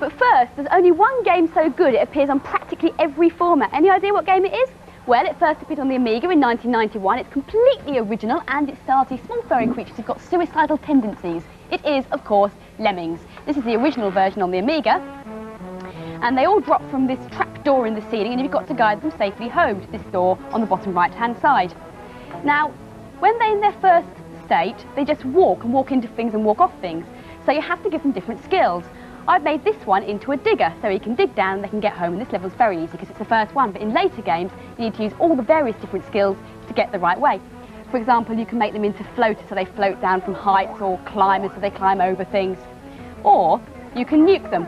But first, there's only one game so good it appears on practically every format. Any idea what game it is? Well, it first appeared on the Amiga in 1991. It's completely original and it stars these small furry creatures who've got suicidal tendencies. It is, of course, Lemmings. This is the original version on the Amiga. And they all drop from this trap door in the ceiling, and you've got to guide them safely home to this door on the bottom right-hand side. Now, when they're in their first state, they just walk into things and walk off things. So you have to give them different skills. I've made this one into a digger, so he can dig down and they can get home, and this level's very easy because it's the first one. But in later games, you need to use all the various different skills to get the right way. For example, you can make them into floaters, so they float down from heights, or climbers, so they climb over things. Or you can nuke them.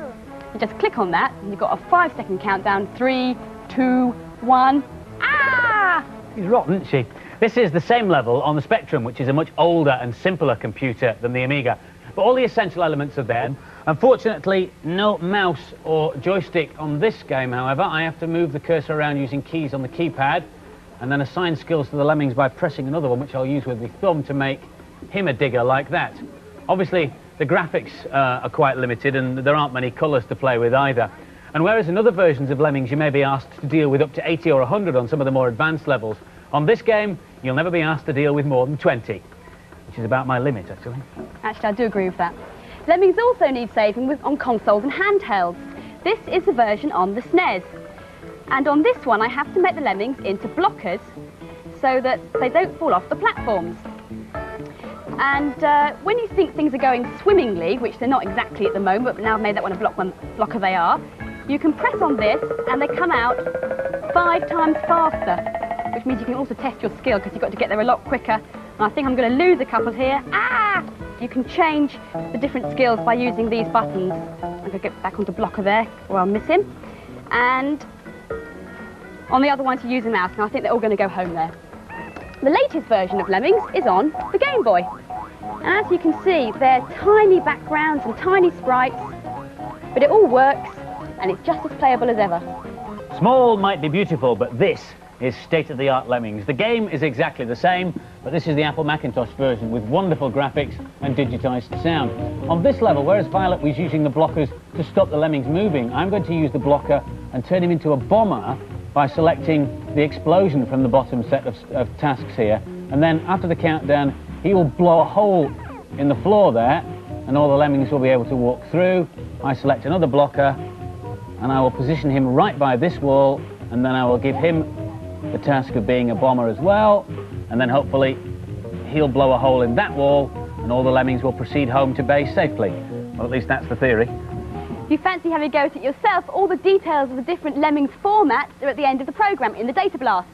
You just click on that, and you've got a 5-second countdown. 3, 2, 1. Ah! She's rotten, isn't she? This is the same level on the Spectrum, which is a much older and simpler computer than the Amiga. But all the essential elements are there. Unfortunately, no mouse or joystick on this game, however. I have to move the cursor around using keys on the keypad, and then assign skills to the Lemmings by pressing another one, which I'll use with the thumb to make him a digger like that. Obviously, the graphics are quite limited, and there aren't many colours to play with either. And whereas in other versions of Lemmings you may be asked to deal with up to 80 or 100 on some of the more advanced levels, on this game you'll never be asked to deal with more than 20, which is about my limit, actually. Actually, I do agree with that. Lemmings also need saving on consoles and handhelds. This is the version on the SNES. And on this one I have to make the Lemmings into blockers so that they don't fall off the platforms. And when you think things are going swimmingly, which they're not exactly at the moment, but now I've made that one a blocker they are, you can press on this and they come out 5 times faster, which means you can also test your skill because you've got to get there a lot quicker. And I think I'm going to lose a couple here. Ah! You can change the different skills by using these buttons. I'm going to get back onto blocker there, or I'll miss him. And on the other one to use a mouse. Now I think they're all going to go home there. The latest version of Lemmings is on the Game Boy. And as you can see, they're tiny backgrounds and tiny sprites, but it all works and it's just as playable as ever. Small might be beautiful, but this is state-of-the-art Lemmings. The game is exactly the same, but this is the Apple Macintosh version with wonderful graphics and digitised sound. On this level, whereas Violet was using the blockers to stop the Lemmings moving, I'm going to use the blocker and turn him into a bomber by selecting the explosion from the bottom set of tasks here. And then after the countdown, he will blow a hole in the floor there, and all the Lemmings will be able to walk through. I select another blocker, and I will position him right by this wall, and then I will give him the task of being a bomber as well, and then hopefully he'll blow a hole in that wall, and all the Lemmings will proceed home to base safely. Well, at least that's the theory. If you fancy having a go at it yourself, all the details of the different Lemmings formats are at the end of the programme in the Data Blast.